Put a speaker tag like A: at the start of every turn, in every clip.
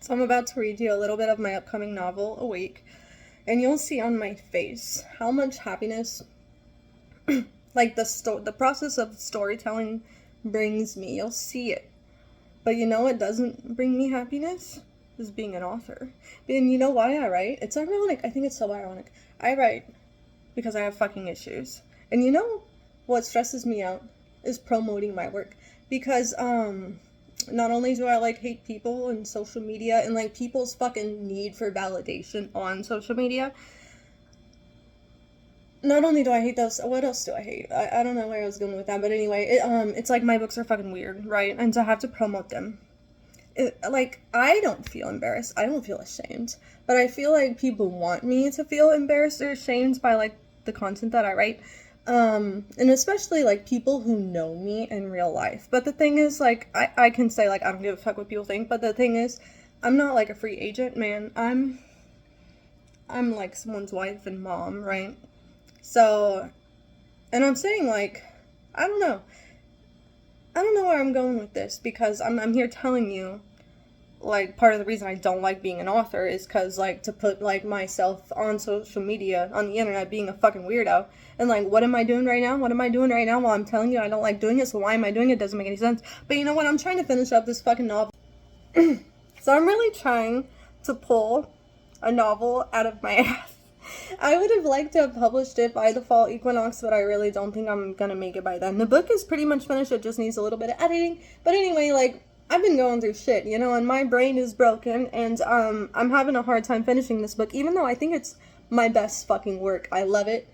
A: So I'm about to read you a little bit of my upcoming novel, Awake, and you'll see on my face how much happiness, like the process of storytelling brings me. You'll see it. But you know what doesn't bring me happiness? Is being an author. And you know why I write? It's ironic. I think it's so ironic. I write because I have fucking issues. And you know what stresses me out is promoting my work. Because not only do I like hate people and social media and like people's fucking need for validation on social media. Not only do I hate those, what else do I hate? I don't know where I was going with that, but anyway, it's like my books are fucking weird, right? And to have to promote them, like, I don't feel embarrassed, I don't feel ashamed, but I feel like people want me to feel embarrassed or ashamed by, like, the content that I write, and especially, like, people who know me in real life. But the thing is, like, I can say, like, I don't give a fuck what people think, but the thing is, I'm not, like, a free agent, man. I'm like, someone's wife and mom, right? So, and I'm saying, like, I don't know. I don't know where I'm going with this, because I'm here telling you, like, part of the reason I don't like being an author is because, like, to put, like, myself on social media, on the internet, being a fucking weirdo. And, like, what am I doing right now? What am I doing right now? Well, I'm telling you I don't like doing it, so why am I doing it? Doesn't make any sense. But you know what? I'm trying to finish up this fucking novel. So I'm really trying to pull a novel out of my ass. I would have liked to have published it by the fall equinox, but I really don't think I'm gonna make it by then. The book is pretty much finished, it just needs a little bit of editing. But anyway, like, I've been going through shit, you know, and my brain is broken, and I'm having a hard time finishing this book, even though I think it's my best fucking work. I love it.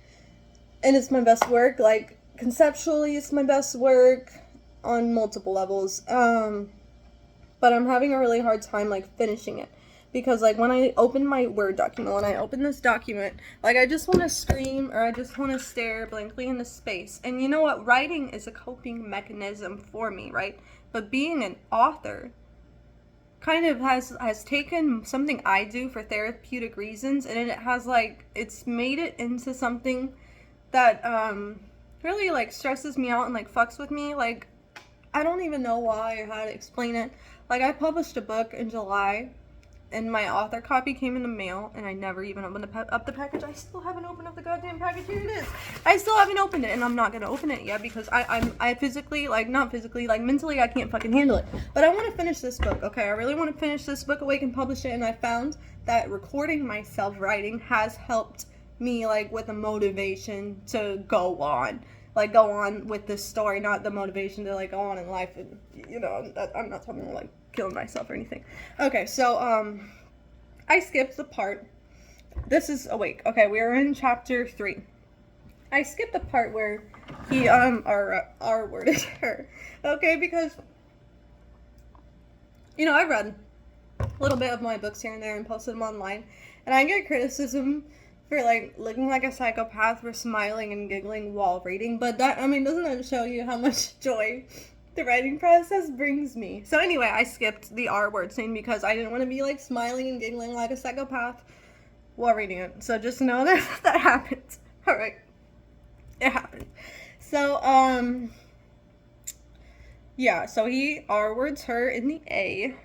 A: And it's my best work, like, conceptually, it's my best work on multiple levels. But I'm having a really hard time, like, finishing it. Because, like, when I open my Word document, when I open this document, like, I just want to scream or I just want to stare blankly into space. And you know what? Writing is a coping mechanism for me, right? But being an author kind of has taken something I do for therapeutic reasons, and it has, like, it's made it into something that really, like, stresses me out and, like, fucks with me. Like, I don't even know why or how to explain it. Like, I published a book in July, and my author copy came in the mail, and I never even opened up the package. I still haven't opened up the goddamn package. Here it is. I still haven't opened it, and I'm not gonna open it yet because I physically, like, not physically, like, mentally, I can't fucking handle it. But I want to finish this book, okay? I really want to finish this book, Awake, and publish it, and I found that recording myself writing has helped me, like, with the motivation to go on. Like, go on with this story, not the motivation to, like, go on in life. And, you know, I'm not talking about, like, killing myself or anything. Okay, so, I skipped the part. This is Awake. Okay, we're in chapter 3. I skipped the part where he, R-worded her. Okay, because, you know, I read a little bit of my books here and there and posted them online. And I get criticism for, like, looking like a psychopath for smiling and giggling while reading, but that, I mean, doesn't that show you how much joy the writing process brings me? So anyway, I skipped the R word scene because I didn't want to be, like, smiling and giggling like a psychopath while reading it. So just know that that happened. Alright. It happened. So, yeah, so he R words her in the A.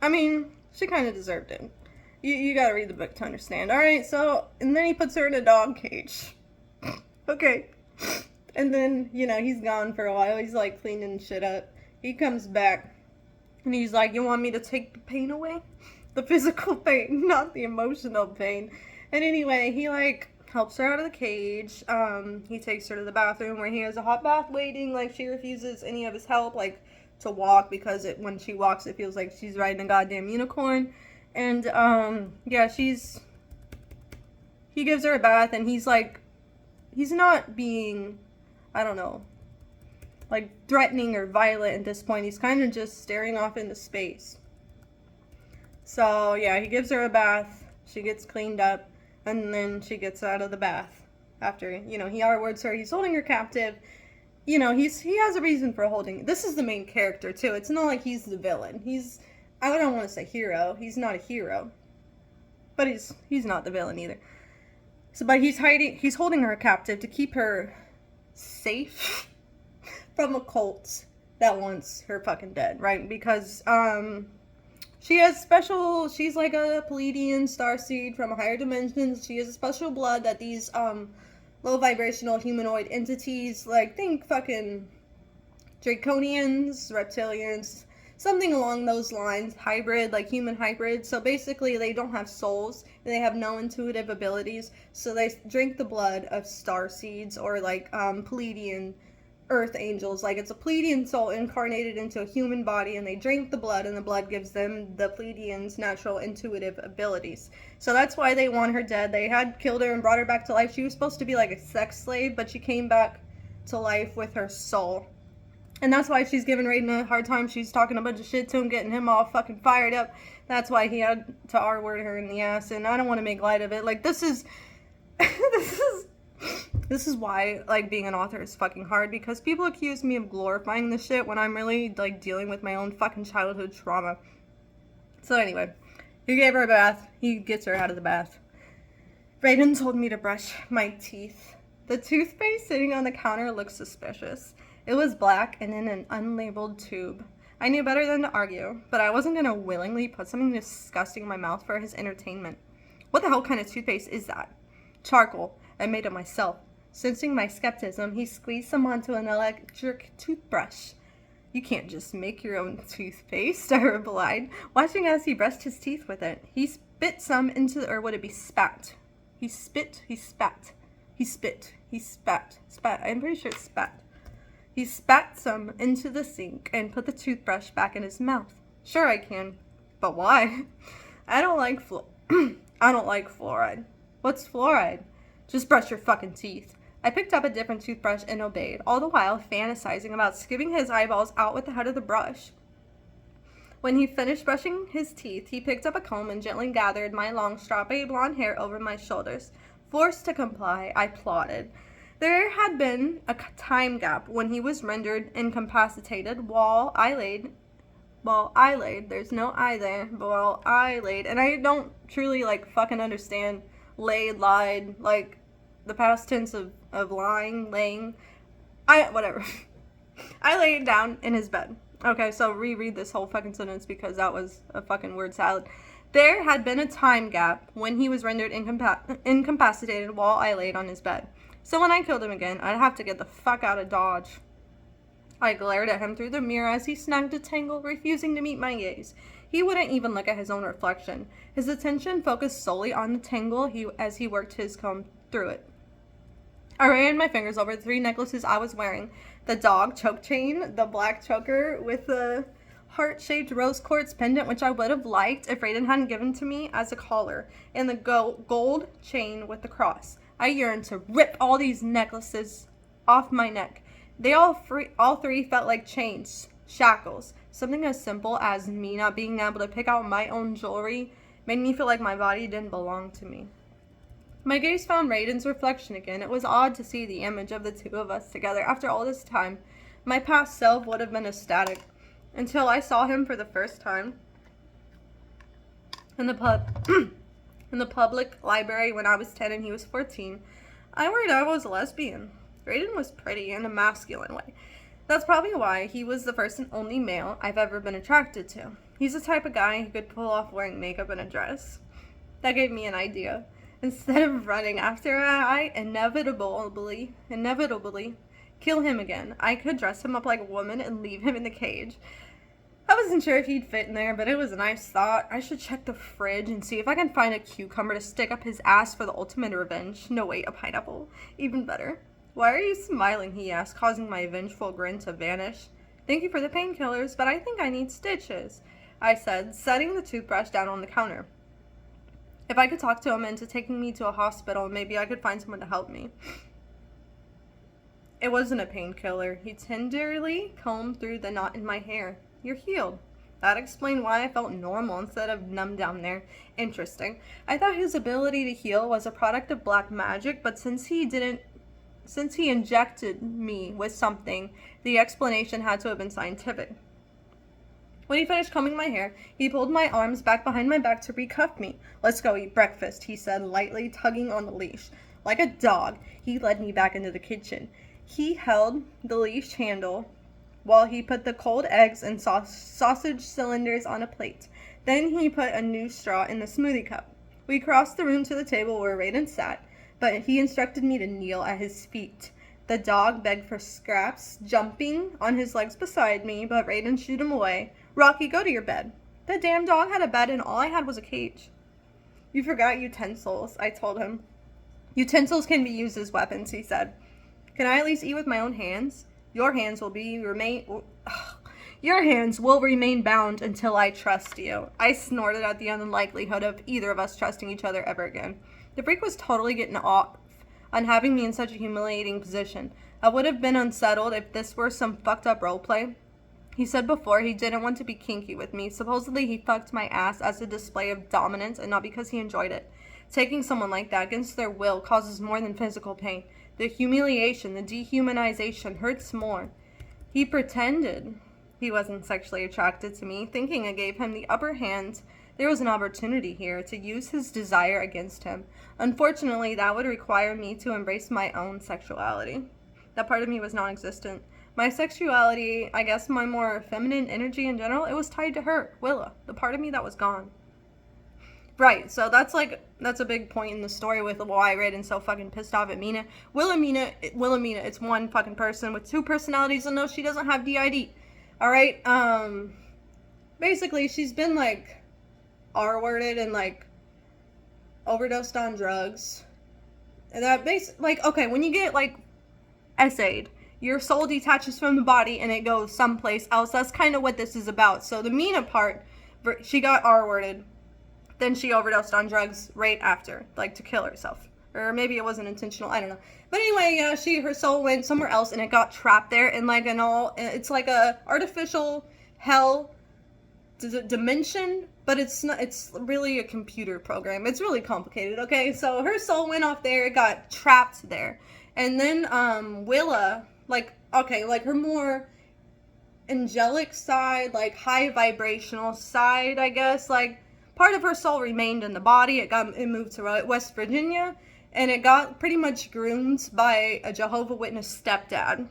A: I mean, she kind of deserved it. You gotta read the book to understand. Alright, so, and then he puts her in a dog cage. Okay. And then, you know, he's gone for a while. He's, like, cleaning shit up. He comes back, and he's like, you want me to take the pain away? The physical pain, not the emotional pain. And anyway, he, like, helps her out of the cage. He takes her to the bathroom where he has a hot bath waiting. Like, she refuses any of his help, like, to walk, because when she walks, it feels like she's riding a goddamn unicorn. And, yeah, he gives her a bath, and he's, like, he's not being, I don't know, like, threatening or violent at this point. He's kind of just staring off into space. So, yeah, he gives her a bath, she gets cleaned up, and then she gets out of the bath after, you know, he R-words her, he's holding her captive. You know, he has a reason for holding, this is the main character, too. It's not like he's the villain. I don't want to say hero. He's not a hero. But he's not the villain either. So, but he's holding her captive to keep her safe from a cult that wants her fucking dead, right? Because, She has special, she's like a Pleiadian starseed from higher dimensions. She has a special blood that these low vibrational humanoid entities, like think fucking Draconians, reptilians, something along those lines, hybrid, like human hybrid. So basically, they don't have souls, and they have no intuitive abilities. So they drink the blood of star seeds or like Pleiadian earth angels. Like it's a Pleiadian soul incarnated into a human body, and they drink the blood, and the blood gives them the Pleiadians' natural intuitive abilities. So that's why they want her dead. They had killed her and brought her back to life. She was supposed to be like a sex slave, but she came back to life with her soul. And that's why she's giving Raiden a hard time. She's talking a bunch of shit to him, getting him all fucking fired up. That's why he had to R-word her in the ass, and I don't want to make light of it. Like, this is this is why, like, being an author is fucking hard, because people accuse me of glorifying this shit when I'm really, like, dealing with my own fucking childhood trauma. So anyway, he gave her a bath. He gets her out of the bath. Raiden told me to brush my teeth. The toothpaste sitting on the counter looked suspicious. It was black and in an unlabeled tube. I knew better than to argue, but I wasn't going to willingly put something disgusting in my mouth for his entertainment. What the hell kind of toothpaste is that? Charcoal. I made it myself. Sensing my skepticism, he squeezed some onto an electric toothbrush. You can't just make your own toothpaste, I replied, watching as he brushed his teeth with it. He spit some into, or would it be spat? He spat. I'm pretty sure it's spat. He spat some into the sink and put the toothbrush back in his mouth. Sure I can, but why? I don't like fluoride. What's fluoride? Just brush your fucking teeth. I picked up a different toothbrush and obeyed, all the while fantasizing about skipping his eyeballs out with the head of the brush. When he finished brushing his teeth, he picked up a comb and gently gathered my long, strappy blonde hair over my shoulders. Forced to comply, I plotted. There had been a time gap when he was rendered incapacitated while I laid, there's no I there, but while I laid, and I don't truly, like, fucking understand laid, lied, like, the past tense of lying, laying, whatever. I laid down in his bed. Okay, so reread this whole fucking sentence because that was a fucking word salad. There had been a time gap when he was rendered incapacitated while I laid on his bed. So when I killed him again, I'd have to get the fuck out of Dodge. I glared at him through the mirror as he snagged a tangle, refusing to meet my gaze. He wouldn't even look at his own reflection. His attention focused solely on the tangle as he worked his comb through it. I ran my fingers over the 3 necklaces I was wearing. The dog choke chain, the black choker with the heart-shaped rose quartz pendant, which I would have liked if Raiden hadn't given to me as a collar, and the gold chain with the cross. I yearned to rip all these necklaces off my neck. They all three felt like chains, shackles. Something as simple as me not being able to pick out my own jewelry made me feel like my body didn't belong to me. My gaze found Raiden's reflection again. It was odd to see the image of the two of us together after all this time. My past self would have been ecstatic until I saw him for the first time in the public library when I was 10 and he was 14. I worried I was a lesbian. Raiden was pretty in a masculine way. That's probably why he was the first and only male I've ever been attracted to. He's the type of guy who could pull off wearing makeup and a dress. That gave me an idea. Instead of running after I inevitably kill him again, I could dress him up like a woman and leave him in the cage. I wasn't sure if he'd fit in there, but it was a nice thought. I should check the fridge and see if I can find a cucumber to stick up his ass for the ultimate revenge. No, wait, a pineapple. Even better. Why are you smiling, he asked, causing my vengeful grin to vanish. Thank you for the painkillers, but I think I need stitches, I said, setting the toothbrush down on the counter. If I could talk to him into taking me to a hospital, maybe I could find someone to help me. It wasn't a painkiller. He tenderly combed through the knot in my hair. You're healed. That explained why I felt normal instead of numb down there. Interesting. I thought his ability to heal was a product of black magic, but since he injected me with something, the explanation had to have been scientific. When he finished combing my hair, he pulled my arms back behind my back to recuff me. Let's go eat breakfast, he said, lightly tugging on the leash. Like a dog, he led me back into the kitchen. He held the leash handle while he put the cold eggs and sausage cylinders on a plate. Then he put a new straw in the smoothie cup. We crossed the room to the table where Raiden sat, but he instructed me to kneel at his feet. The dog begged for scraps, jumping on his legs beside me, but Raiden shooed him away. Rocky, go to your bed. The damn dog had a bed and all I had was a cage. You forgot utensils, I told him. Utensils can be used as weapons, he said. Can I at least eat with my own hands? Your hands will remain bound until I trust you. I snorted at the unlikelihood of either of us trusting each other ever again. The freak was totally getting off on having me in such a humiliating position. I would have been unsettled if this were some fucked up roleplay. He said before he didn't want to be kinky with me. Supposedly he fucked my ass as a display of dominance and not because he enjoyed it. Taking someone like that against their will causes more than physical pain. The humiliation, the dehumanization hurts more. He pretended he wasn't sexually attracted to me, thinking I gave him the upper hand. There was an opportunity here to use his desire against him. Unfortunately, that would require me to embrace my own sexuality. That part of me was non-existent. My sexuality, I guess my more feminine energy in general, it was tied to her, Willa, the part of me that was gone. Right, so that's a big point in the story with why Raiden's so fucking pissed off at Mina. Wilhelmina, it's one fucking person with two personalities, and no, she doesn't have DID. Alright, basically, she's been, R-worded and, overdosed on drugs. And that okay, when you get, essayed, your soul detaches from the body and it goes someplace else. That's kind of what this is about. So the Mina part, she got R-worded. Then she overdosed on drugs right after, to kill herself. Or maybe it wasn't intentional, I don't know. But anyway, yeah, her soul went somewhere else and it got trapped there in it's like a artificial hell dimension, but it's not, it's really a computer program. It's really complicated, okay? So her soul went off there, it got trapped there. And then Willa, her more angelic side, high vibrational side, I guess, part of her soul remained in the body. It moved to West Virginia, and it got pretty much groomed by a Jehovah's Witness stepdad.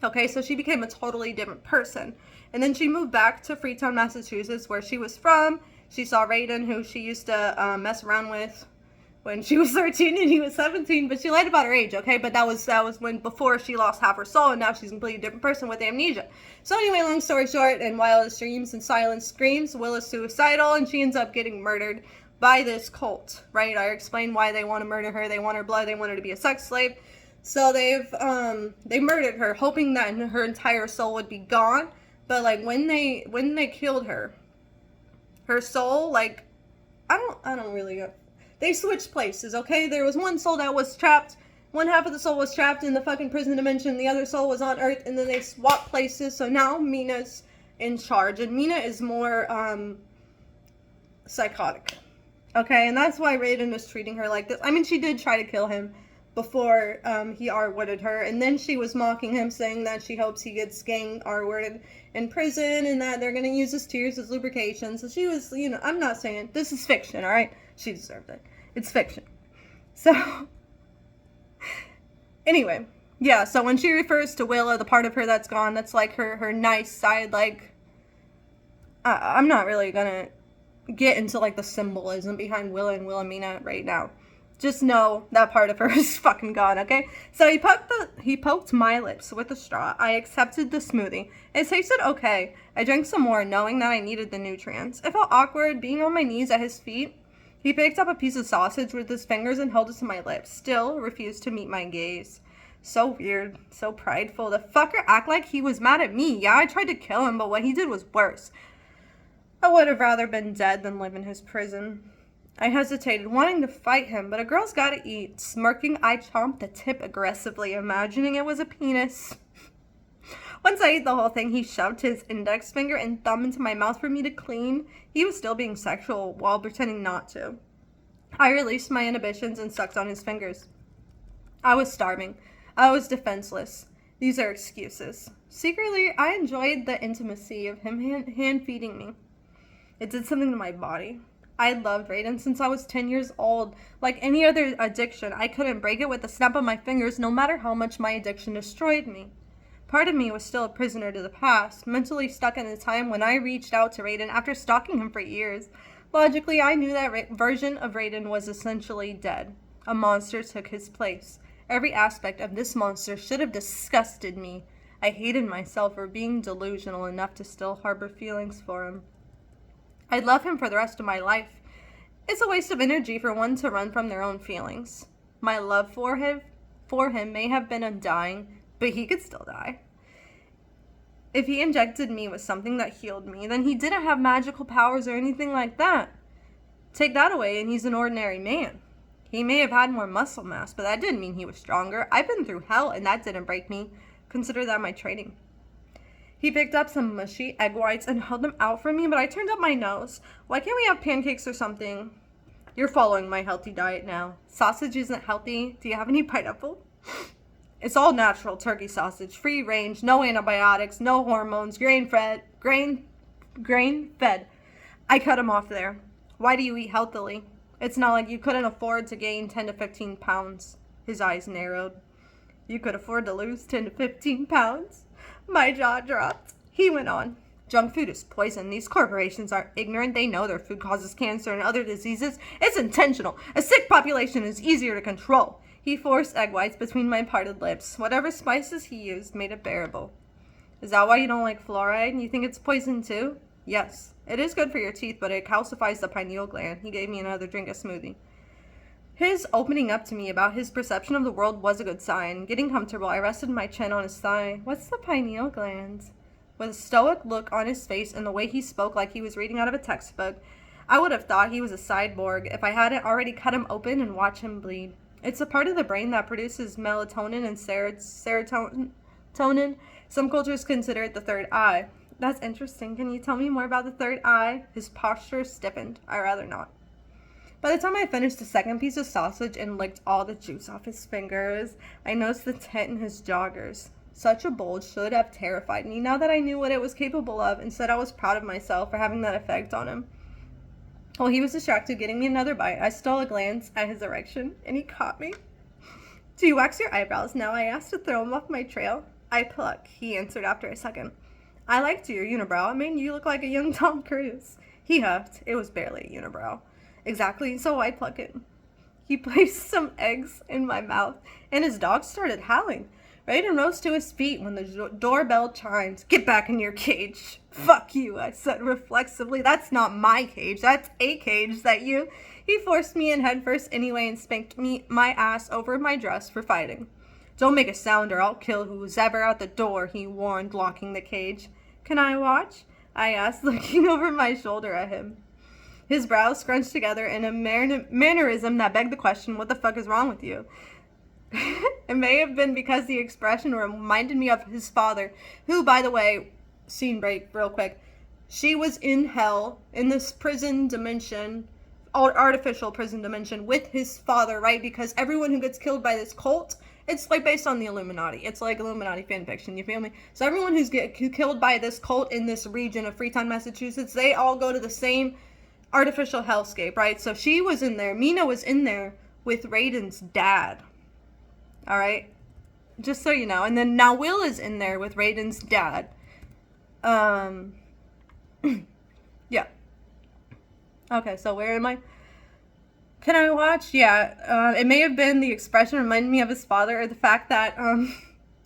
A: Okay, so she became a totally different person. And then she moved back to Freetown, Massachusetts, where she was from. She saw Raiden, who she used to mess around with when she was 13 and he was 17, but she lied about her age, okay? But that was when before she lost half her soul, and now she's a completely different person with amnesia. So anyway, long story short, in wildest dreams and silent screams, Willa's suicidal, and she ends up getting murdered by this cult, right? I explained why they want to murder her. They want her blood. They want her to be a sex slave. So they murdered her, hoping that her entire soul would be gone. But when they killed her, her soul, I don't really know. They switched places, okay? There was one soul that was trapped. One half of the soul was trapped in the fucking prison dimension. The other soul was on Earth, and then they swapped places. So now Mina's in charge, and Mina is more psychotic, okay? And that's why Raiden is treating her like this. I mean, she did try to kill him before he R-worded her, and then she was mocking him, saying that she hopes he gets gang R-worded in prison, and that they're gonna use his tears as lubrication. So she was, I'm not saying this is fiction, all right? She deserved it. It's fiction. So, anyway, yeah, so when she refers to Willa, the part of her that's gone, that's her nice side, I'm not really gonna get into the symbolism behind Willa and Wilhelmina right now. Just know that part of her is fucking gone, okay? So he poked my lips with a straw. I accepted the smoothie. It tasted okay. I drank some more, knowing that I needed the nutrients. It felt awkward being on my knees at his feet. He picked up a piece of sausage with his fingers and held it to my lips. Still refused to meet my gaze. So weird. So prideful. The fucker act like he was mad at me. Yeah, I tried to kill him, but what he did was worse. I would have rather been dead than live in his prison. I hesitated, wanting to fight him, but a girl's gotta eat. Smirking, I chomped the tip aggressively, imagining it was a penis. Once I ate the whole thing, he shoved his index finger and thumb into my mouth for me to clean. He was still being sexual while pretending not to. I released my inhibitions and sucked on his fingers. I was starving. I was defenseless. These are excuses. Secretly, I enjoyed the intimacy of him hand-feeding me. It did something to my body. I loved Raiden since I was 10 years old. Like any other addiction, I couldn't break it with a snap of my fingers, no matter how much my addiction destroyed me. Part of me was still a prisoner to the past, mentally stuck in the time when I reached out to Raiden after stalking him for years. Logically, I knew that version of Raiden was essentially dead. A monster took his place. Every aspect of this monster should have disgusted me. I hated myself for being delusional enough to still harbor feelings for him. I'd love him for the rest of my life. It's a waste of energy for one to run from their own feelings. My love for him may have been undying, but he could still die. If he injected me with something that healed me, then he didn't have magical powers or anything like that. Take that away and he's an ordinary man. He may have had more muscle mass, but that didn't mean he was stronger. I've been through hell and that didn't break me. Consider that my training. He picked up some mushy egg whites and held them out for me, but I turned up my nose. Why can't we have pancakes or something? You're following my healthy diet now. Sausage isn't healthy. Do you have any pineapple? It's all natural turkey sausage, free range, no antibiotics, no hormones, grain fed. I cut him off there. Why do you eat healthily? It's not like you couldn't afford to gain 10 to 15 pounds. His eyes narrowed. You could afford to lose 10 to 15 pounds? My jaw dropped. He went on. Junk food is poison. These corporations aren't ignorant. They know their food causes cancer and other diseases. It's intentional. A sick population is easier to control. He forced egg whites between my parted lips. Whatever spices he used made it bearable. Is that why you don't like fluoride? You think it's poison too? Yes. It is good for your teeth, but it calcifies the pineal gland. He gave me another drink of smoothie. His opening up to me about his perception of the world was a good sign. Getting comfortable, I rested my chin on his thigh. What's the pineal gland? With a stoic look on his face and the way he spoke like he was reading out of a textbook, I would have thought he was a cyborg if I hadn't already cut him open and watched him bleed. It's a part of the brain that produces melatonin and serotonin. Some cultures consider it the third eye. That's interesting. Can you tell me more about the third eye? His posture stiffened. I'd rather not. By the time I finished the second piece of sausage and licked all the juice off his fingers, I noticed the tent in his joggers. Such a bulge should have terrified me now that I knew what it was capable of. Instead, I was proud of myself for having that effect on him. While he was distracted getting me another bite, I stole a glance at his erection, and he caught me. Do you wax your eyebrows now? I asked to throw him off my trail. I pluck, he answered after a second. I liked your unibrow. It made you look like a young Tom Cruise. He huffed. It was barely a unibrow. Exactly, so I pluck it. He placed some eggs in my mouth, and his dog started howling. Raiden rose to his feet when the doorbell chimed. Get back in your cage. Fuck you, I said reflexively. That's not my cage. That's a cage that you... He forced me in headfirst anyway and spanked my ass over my dress for fighting. Don't make a sound or I'll kill who's ever at the door, he warned, locking the cage. Can I watch? I asked, looking over my shoulder at him. His brows scrunched together in a mannerism that begged the question, what the fuck is wrong with you? It may have been because the expression reminded me of his father, who, by the way, scene break real quick, she was in hell, in this prison dimension, artificial prison dimension, with his father, right? Because everyone who gets killed by this cult, it's like based on the Illuminati. It's like Illuminati fan fiction, you feel me? So everyone who's killed by this cult in this region of Freetown, Massachusetts, they all go to the same artificial hellscape, right? So she was in there, Mina was in there with Raiden's dad. All right, just so you know. And then now Will is in there with Raiden's dad. Yeah. Okay, so where am I? Can I watch? Yeah. It may have been the expression reminded me of his father, or the fact that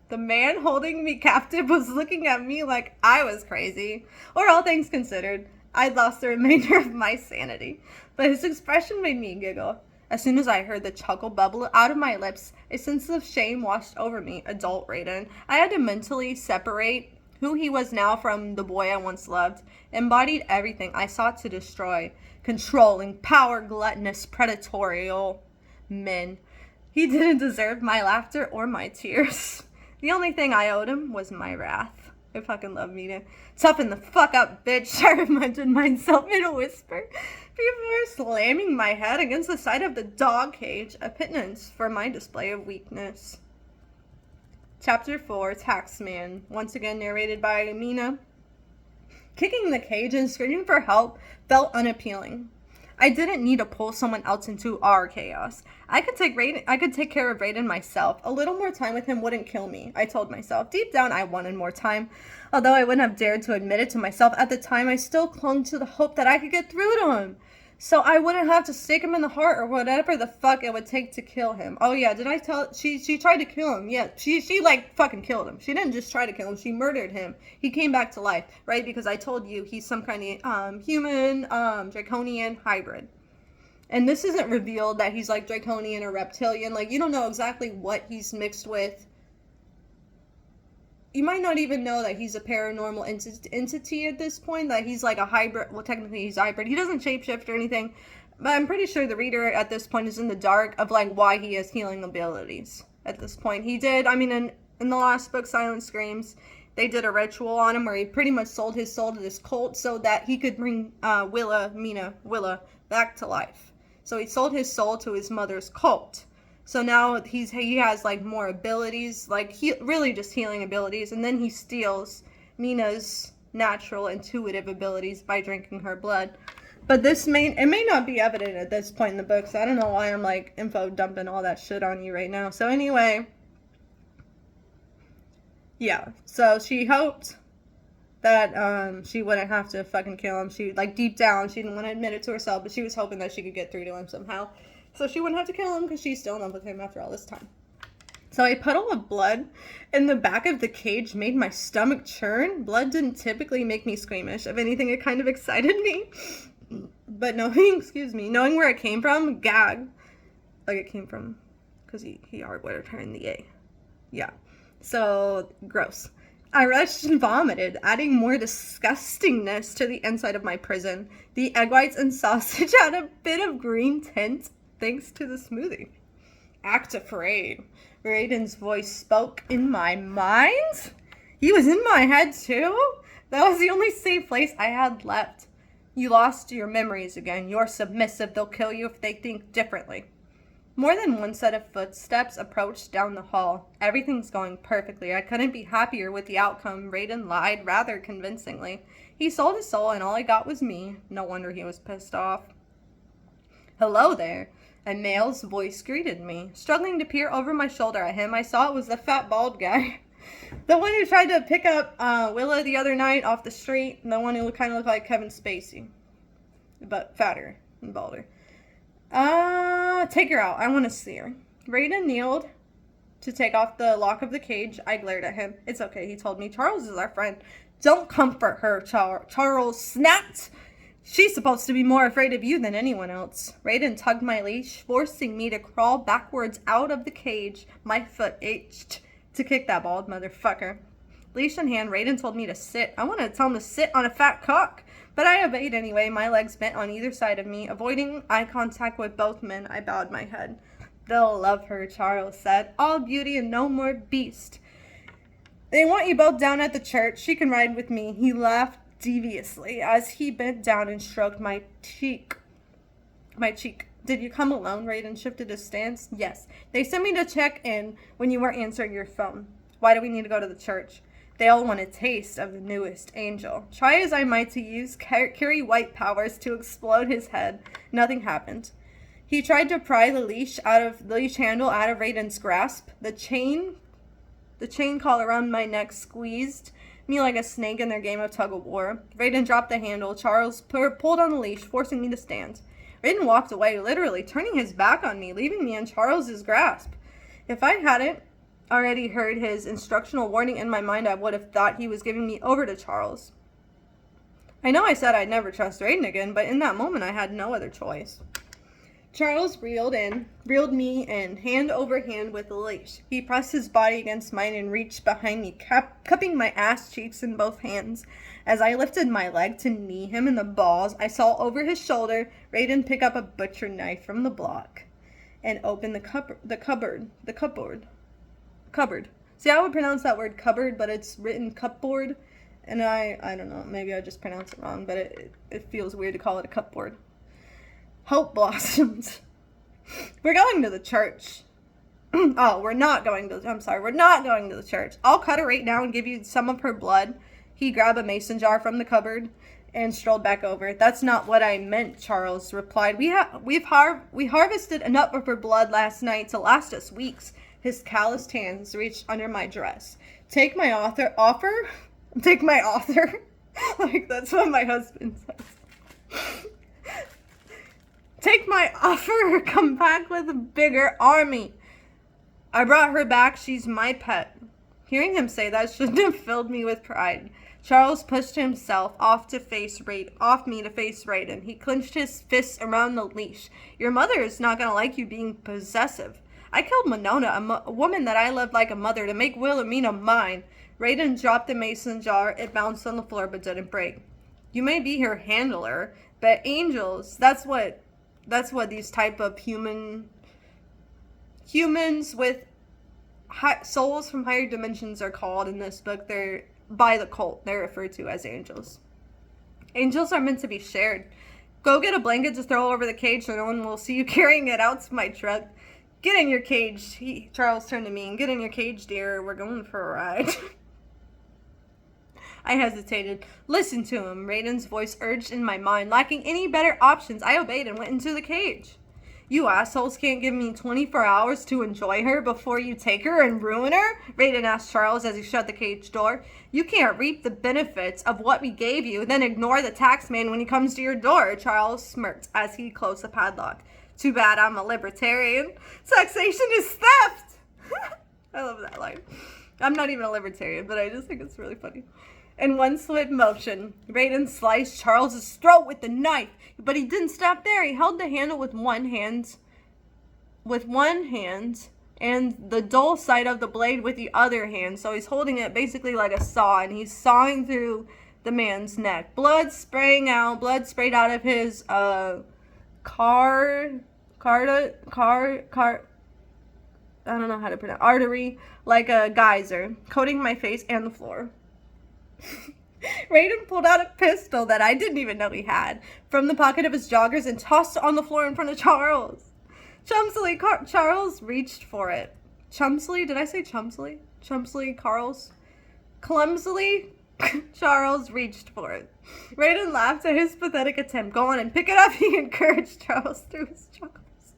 A: the man holding me captive was looking at me like I was crazy. Or all things considered, I'd lost the remainder of my sanity. But his expression made me giggle. As soon as I heard the chuckle bubble out of my lips, a sense of shame washed over me. Adult Raiden. I had to mentally separate who he was now from the boy I once loved. Embodied everything I sought to destroy. Controlling, power, gluttonous, predatorial men. He didn't deserve my laughter or my tears. The only thing I owed him was my wrath. I fucking love Mina. Toughen the fuck up, bitch, I reminded myself in a whisper before slamming my head against the side of the dog cage, a penance for my display of weakness. Chapter 4, Taxman, once again narrated by Mina. Kicking the cage and screaming for help felt unappealing. I didn't need to pull someone else into our chaos. I could take care of Raiden myself. A little more time with him wouldn't kill me, I told myself. Deep down, I wanted more time. Although I wouldn't have dared to admit it to myself at the time, I still clung to the hope that I could get through to him. So I wouldn't have to stick him in the heart or whatever the fuck it would take to kill him. Oh yeah, did I tell? She tried to kill him. Yeah, she like fucking killed him. She didn't just try to kill him. She murdered him. He came back to life, right? Because I told you he's some kind of human draconian hybrid. And this isn't revealed that he's like draconian or reptilian. Like you don't know exactly what he's mixed with. You might not even know that he's a paranormal entity at this point, that he's like a hybrid. Well, technically he's hybrid. He doesn't shapeshift or anything, but I'm pretty sure the reader at this point is in the dark of like why he has healing abilities at this point. He did, I mean, in the last book, Silent Screams, they did a ritual on him where he pretty much sold his soul to this cult so that he could bring Willa back to life. So he sold his soul to his mother's cult. So now he has like more abilities, like he really just healing abilities, and then he steals Mina's natural intuitive abilities by drinking her blood. But it may not be evident at this point in the book, so I don't know why I'm like info dumping all that shit on you right now. So anyway, yeah. So she hoped that she wouldn't have to fucking kill him. She like deep down she didn't want to admit it to herself, but she was hoping that she could get through to him somehow. So she wouldn't have to kill him because she's still in love with him after all this time. So a puddle of blood in the back of the cage made my stomach churn. Blood didn't typically make me squeamish. If anything, it kind of excited me. But knowing where it came from, gag. Like it came from, because he hardwired her in the A. Yeah. So, gross. I rushed and vomited, adding more disgustingness to the inside of my prison. The egg whites and sausage had a bit of green tint, thanks to the smoothie. Act afraid. Raiden's voice spoke in my mind? He was in my head too? That was the only safe place I had left. You lost your memories again. You're submissive. They'll kill you if they think differently. More than one set of footsteps approached down the hall. Everything's going perfectly. I couldn't be happier with the outcome. Raiden lied rather convincingly. He sold his soul and all I got was me. No wonder he was pissed off. Hello there. A male's voice greeted me. Struggling to peer over my shoulder at him, I saw it was the fat bald guy. The one who tried to pick up Willa the other night off the street. The one who kind of looked like Kevin Spacey. But fatter and balder. Take her out. I want to see her. Raiden kneeled to take off the lock of the cage. I glared at him. It's okay, he told me. Charles is our friend. Don't comfort her, Charles snapped. She's supposed to be more afraid of you than anyone else. Raiden tugged my leash, forcing me to crawl backwards out of the cage. My foot itched to kick that bald motherfucker. Leash in hand, Raiden told me to sit. I wanted to tell him to sit on a fat cock, but I obeyed anyway, my legs bent on either side of me. Avoiding eye contact with both men, I bowed my head. They'll love her, Charles said. All beauty and no more beast. They want you both down at the church. She can ride with me. He laughed deviously as he bent down and stroked my cheek. Did you come alone? Raiden shifted his stance. Yes. They sent me to check in when you weren't answering your phone. Why do we need to go to the church? They all want a taste of the newest angel. Try as I might to use Carrie White powers to explode his head. Nothing happened. He tried to pry the leash handle out of Raiden's grasp. The chain collar around my neck squeezed me like a snake in their game of tug-of-war. Raiden dropped the handle. Charles pulled on the leash, forcing me to stand. Raiden walked away, literally turning his back on me, leaving me in Charles's grasp. If I hadn't already heard his instructional warning in my mind, I would have thought he was giving me over to Charles. I know I said I'd never trust Raiden again, but in that moment I had no other choice. Charles reeled me in, hand over hand with a leash. He pressed his body against mine and reached behind me, cupping my ass cheeks in both hands. As I lifted my leg to knee him in the balls, I saw over his shoulder Raiden pick up a butcher knife from the block and open the cupboard. See, I would pronounce that word cupboard, but it's written cupboard, and I don't know, maybe I just pronounce it wrong, but it feels weird to call it a cupboard. Hope blossomed. We're going to the church. We're not going to the church. I'll cut her right now and give you some of her blood. He grabbed a mason jar from the cupboard and strolled back over. "That's not what I meant," Charles replied. We harvested enough of her blood last night to last us weeks." His calloused hands reached under my dress. Take my offer? Take my author? Like, that's what my husband says. "Take my offer or come back with a bigger army." "I brought her back. She's my pet." Hearing him say that shouldn't have filled me with pride. Charles pushed himself off me to face Raiden. He clenched his fists around the leash. "Your mother is not going to like you being possessive. I killed Monona, a woman that I loved like a mother, to make Wilhelmina mine." Raiden dropped the mason jar. It bounced on the floor but didn't break. "You may be her handler, but angels, that's what these type of humans with souls from higher dimensions are called in this book. They're by the cult. They're referred to as angels. Angels are meant to be shared. Go get a blanket to throw over the cage so no one will see you carrying it out to my truck. Get in your cage." Charles turned to me. "Get in your cage, dear. We're going for a ride." I hesitated. "Listen to him," Raiden's voice urged in my mind. Lacking any better options, I obeyed and went into the cage. "You assholes can't give me 24 hours to enjoy her before you take her and ruin her?" Raiden asked Charles as he shut the cage door. "You can't reap the benefits of what we gave you, then ignore the tax man when he comes to your door." Charles smirked as he closed the padlock. "Too bad I'm a libertarian. Taxation is theft." I love that line. I'm not even a libertarian, but I just think it's really funny. In one swift motion, Raiden sliced Charles's throat with the knife, but he didn't stop there. He held the handle with one hand, and the dull side of the blade with the other hand. So he's holding it basically like a saw, and he's sawing through the man's neck. Blood sprayed out of his I don't know how to pronounce artery, like a geyser, coating my face and the floor. Raiden pulled out a pistol that I didn't even know he had from the pocket of his joggers and tossed it on the floor in front of Charles. Chumsily, Charles reached for it. Chumsily? Did I say chumsily? Chumsily, Carls? Clumsily, Charles reached for it. Raiden laughed at his pathetic attempt. "Go on and pick it up," he encouraged Charles through his joggers.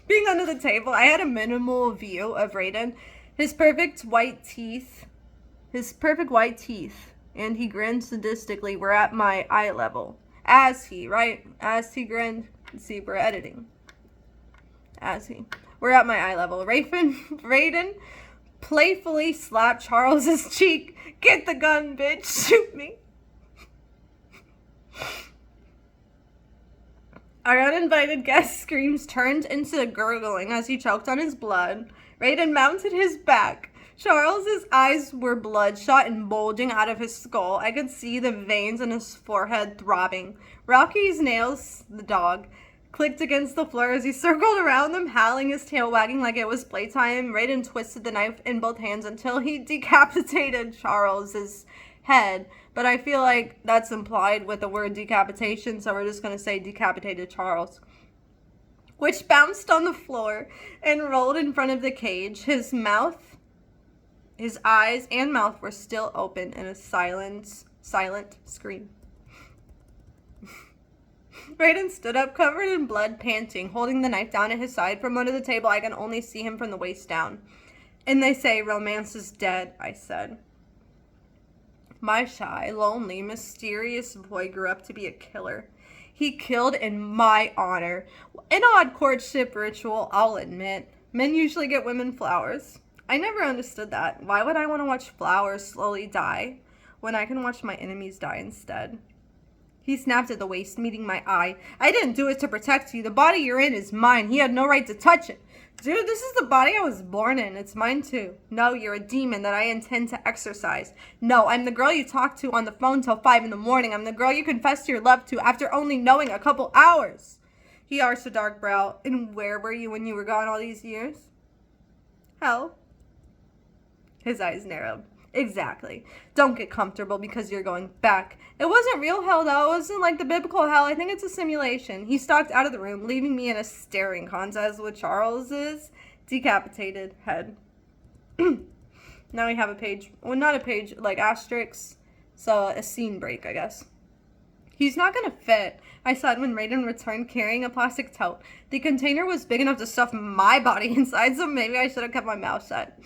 A: Being under the table, I had a minimal view of Raiden. His perfect white teeth, and he grinned sadistically, were at my eye level. As he grinned, see, we're editing. We're at my eye level. Raiden playfully slapped Charles's cheek. "Get the gun, bitch. Shoot me." Our uninvited guest's screams turned into gurgling as he choked on his blood. Raiden mounted his back. Charles's eyes were bloodshot and bulging out of his skull. I could see the veins in his forehead throbbing. Rocky's nails, the dog, clicked against the floor as he circled around them, howling, his tail wagging like it was playtime. Raiden twisted the knife in both hands until he decapitated Charles's head. But I feel like that's implied with the word decapitation, so we're just going to say decapitated Charles, which bounced on the floor and rolled in front of the cage. His eyes and mouth were still open in a silent scream. Raiden stood up, covered in blood, panting, holding the knife down at his side. From under the table, I can only see him from the waist down. "And they say romance is dead," I said. My shy, lonely, mysterious boy grew up to be a killer. He killed in my honor. An odd courtship ritual, I'll admit. Men usually get women flowers. I never understood that. Why would I want to watch flowers slowly die when I can watch my enemies die instead? He snapped at the waist, meeting my eye. "I didn't do it to protect you. The body you're in is mine. He had no right to touch it." "Dude, this is the body I was born in. It's mine too." "No, you're a demon that I intend to exorcise." "No, I'm the girl you talked to on the phone till 5 in the morning. I'm the girl you confessed your love to after only knowing a couple hours." He arched a dark brow. "And where were you when you were gone all these years?" "Hell." His eyes narrowed. "Exactly. Don't get comfortable because you're going back. It wasn't real hell, though. It wasn't like the biblical hell. I think it's a simulation." He stalked out of the room, leaving me in a staring contest with Charles's decapitated head. Now we have a page. Well, not a page, like asterisks. So a scene break, I guess. He's not gonna fit, I said when Raiden returned carrying a plastic tote. The container was big enough to stuff my body inside, so maybe I should have kept my mouth shut.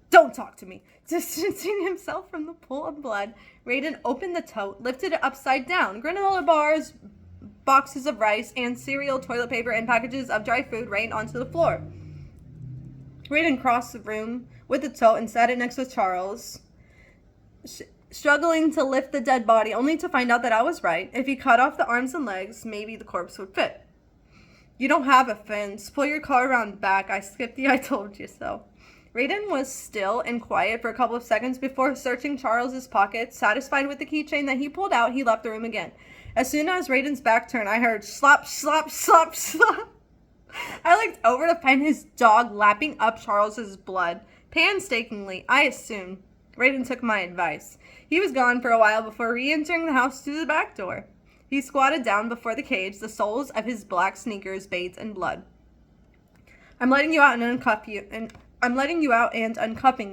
A: Don't talk to me. Distancing himself from the pool of blood, Raiden opened the tote, lifted it upside down. Granola bars, boxes of rice, and cereal, toilet paper, and packages of dry food rained onto the floor. Raiden crossed the room with the tote and sat it next to Charles, struggling to lift the dead body, only to find out that I was right. If he cut off the arms and legs, maybe the corpse would fit. You don't have a fence. Pull your car around back. I skipped the I told you so. Raiden was still and quiet for a couple of seconds before searching Charles's pockets. Satisfied with the keychain that he pulled out, he left the room again. As soon as Raiden's back turned, I heard slap, slap, slap, slap. I looked over to find his dog lapping up Charles's blood. Painstakingly, I assumed. Raiden took my advice. He was gone for a while before re-entering the house through the back door. He squatted down before the cage, the soles of his black sneakers bathed in blood. I'm letting you out and uncuffing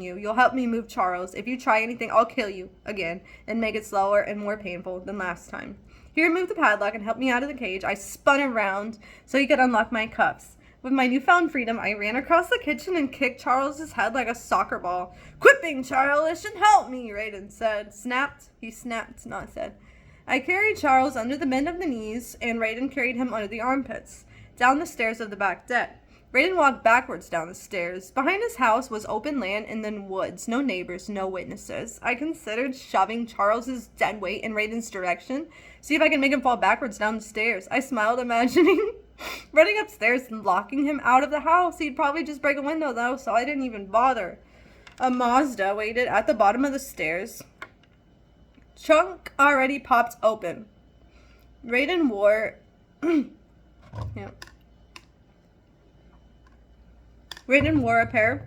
A: you. You'll help me move Charles. If you try anything, I'll kill you again and make it slower and more painful than last time. He removed the padlock and helped me out of the cage. I spun around so he could unlock my cuffs. With my newfound freedom, I ran across the kitchen and kicked Charles's head like a soccer ball. Quit being childish and help me, Raiden said. He snapped, not said. I carried Charles under the bend of the knees, and Raiden carried him under the armpits, down the stairs of the back deck. Raiden walked backwards down the stairs. Behind his house was open land and then woods. No neighbors, no witnesses. I considered shoving Charles's dead weight in Raiden's direction, see if I could make him fall backwards down the stairs. I smiled, imagining running upstairs and locking him out of the house. He'd probably just break a window, though, so I didn't even bother. A Mazda waited at the bottom of the stairs. Trunk already popped open. Raiden wore... Raiden wore a pair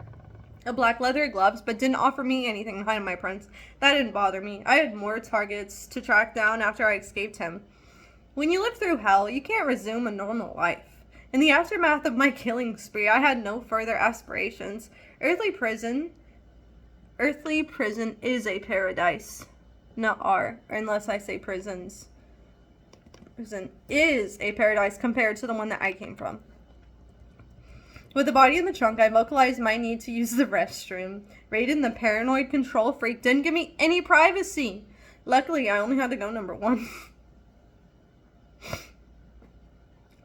A: of black leather gloves, but didn't offer me anything behind my prints. That didn't bother me. I had more targets to track down after I escaped him. When you live through hell, you can't resume a normal life. In the aftermath of my killing spree, I had no further aspirations. Earthly prison is a paradise. Not are, unless I say prisons. Prison is a paradise compared to the one that I came from. With the body in the trunk, I vocalized my need to use the restroom. Raiden, the paranoid control freak, didn't give me any privacy. Luckily, I only had to go number 1.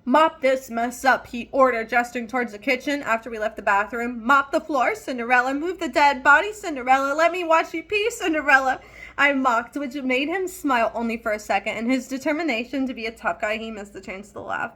A: Mop this mess up, he ordered, gesturing towards the kitchen after we left the bathroom. Mop the floor, Cinderella. Move the dead body, Cinderella. Let me watch you pee, Cinderella. I mocked, which made him smile only for a second. In his determination to be a tough guy, he missed the chance to laugh.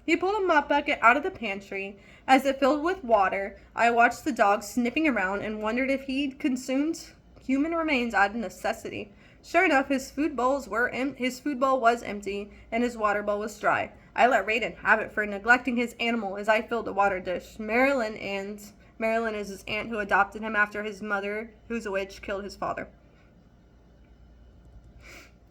A: He pulled a mop bucket out of the pantry. As it filled with water, I watched the dog sniffing around and wondered if he'd consumed human remains out of necessity. Sure enough, his food bowl was empty and his water bowl was dry. I let Raiden have it for neglecting his animal as I filled the water dish. Marilyn is his aunt who adopted him after his mother, who's a witch, killed his father.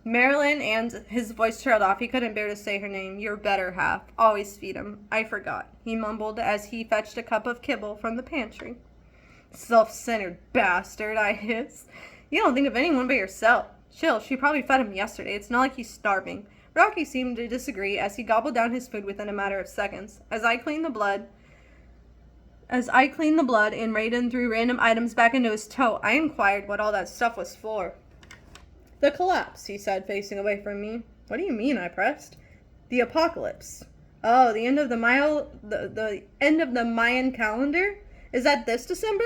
A: Marilyn, and his voice trailed off. He couldn't bear to say her name. Your better half. Always feed him. I forgot, he mumbled as he fetched a cup of kibble from the pantry. Self-centered bastard, I hissed. You don't think of anyone but yourself. Chill, she probably fed him yesterday. It's not like he's starving. Rocky seemed to disagree as he gobbled down his food within a matter of seconds. As I cleaned the blood and Raiden threw random items back into his tote, I inquired what all that stuff was for. The collapse, he said, facing away from me. What do you mean? I pressed. The apocalypse. Oh, the end of the end of the Mayan calendar? Is that this December?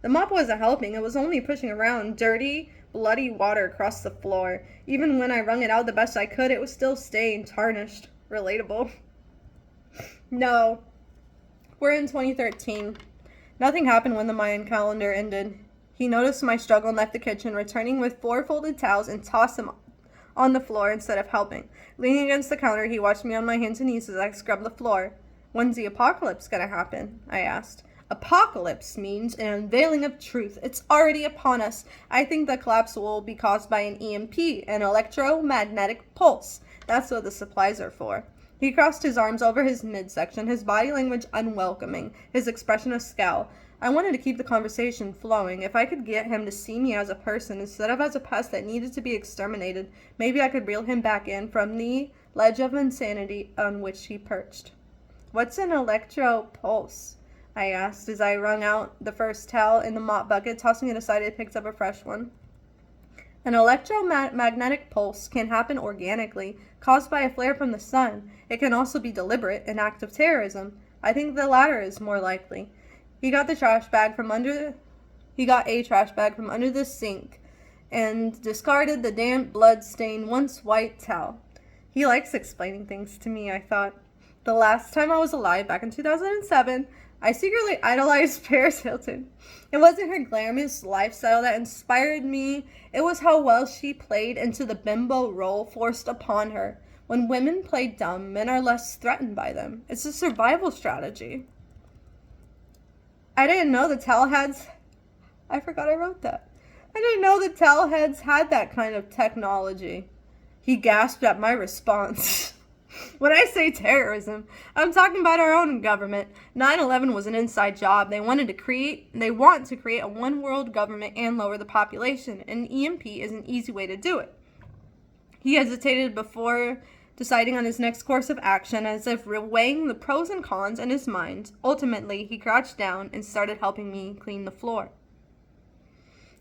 A: The mop wasn't helping. It was only pushing around dirty, bloody water across the floor. Even when I wrung it out the best I could, it was still stained, tarnished. Relatable. No. We're in 2013. Nothing happened when the Mayan calendar ended. He noticed my struggle and left the kitchen, returning with 4 folded towels and tossed them on the floor instead of helping. Leaning against the counter, he watched me on my hands and knees as I scrubbed the floor. When's the apocalypse gonna happen? I asked. Apocalypse means an unveiling of truth. It's already upon us. I think the collapse will be caused by an EMP, an electromagnetic pulse. That's what the supplies are for. He crossed his arms over his midsection, his body language unwelcoming, his expression a scowl. I wanted to keep the conversation flowing. If I could get him to see me as a person instead of as a pest that needed to be exterminated, maybe I could reel him back in from the ledge of insanity on which he perched. "What's an electro-pulse?" I asked as I wrung out the first towel in the mop bucket. Tossing it aside, I picked up a fresh one. An electromagnetic pulse can happen organically, caused by a flare from the sun. It can also be deliberate, an act of terrorism. I think the latter is more likely. He got a trash bag from under the sink and discarded the damp, blood-stained, once white towel. He likes explaining things to me, I thought. The last time I was alive, back in 2007, I secretly idolized Paris Hilton. It wasn't her glamorous lifestyle that inspired me. It was how well she played into the bimbo role forced upon her. When women play dumb, men are less threatened by them. It's a survival strategy. I didn't know the towelheads... I forgot I wrote that. I didn't know the towelheads had that kind of technology. He gasped at my response. When I say terrorism, I'm talking about our own government. 9/11 was an inside job. They want to create a one world government and lower the population, and EMP is an easy way to do it. He hesitated before deciding on his next course of action, as if weighing the pros and cons in his mind. Ultimately, he crouched down and started helping me clean the floor.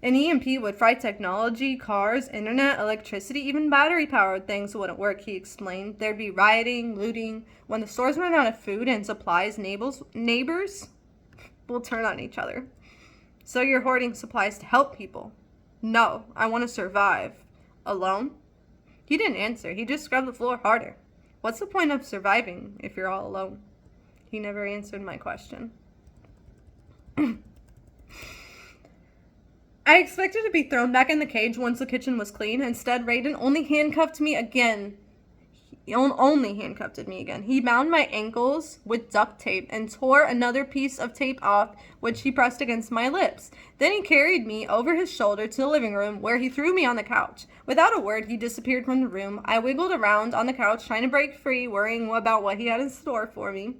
A: An EMP would fry technology, cars, internet, electricity, even battery-powered things wouldn't work, he explained. There'd be rioting, looting. When the stores run out of food and supplies, neighbors will turn on each other. So you're hoarding supplies to help people? No, I want to survive. Alone? He didn't answer. He just scrubbed the floor harder. What's the point of surviving if you're all alone? He never answered my question. I expected to be thrown back in the cage once the kitchen was clean. Instead, Raiden only handcuffed me again. He handcuffed me again. He bound my ankles with duct tape and tore another piece of tape off, which he pressed against my lips. Then he carried me over his shoulder to the living room, where he threw me on the couch. Without a word, he disappeared from the room. I wiggled around on the couch, trying to break free, worrying about what he had in store for me.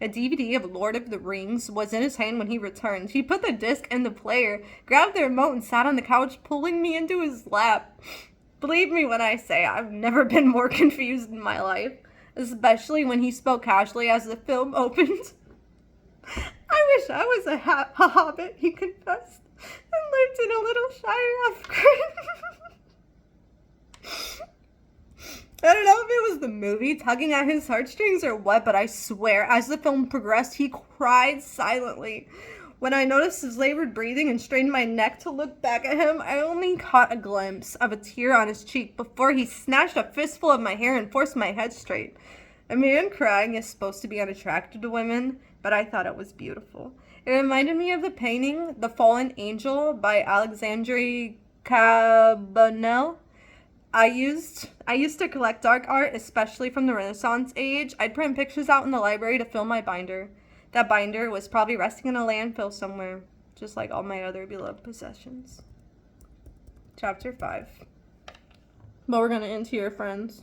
A: A DVD of Lord of the Rings was in his hand when he returned. He put the disc in the player, grabbed the remote, and sat on the couch, pulling me into his lap. Believe me when I say I've never been more confused in my life, especially when he spoke casually as the film opened. "I wish I was a hobbit," he confessed, "and lived in a little shire of I don't know if it was the movie tugging at his heartstrings or what, but I swear, as the film progressed, he cried silently. When I noticed his labored breathing and strained my neck to look back at him, I only caught a glimpse of a tear on his cheek before he snatched a fistful of my hair and forced my head straight. A man crying is supposed to be unattractive to women, but I thought it was beautiful. It reminded me of the painting, The Fallen Angel by Alexandre Cabanel. I used to collect dark art, especially from the Renaissance age. I'd print pictures out in the library to fill my binder. That binder was probably resting in a landfill somewhere, just like all my other beloved possessions. Chapter 5. But we're going to end here, friends.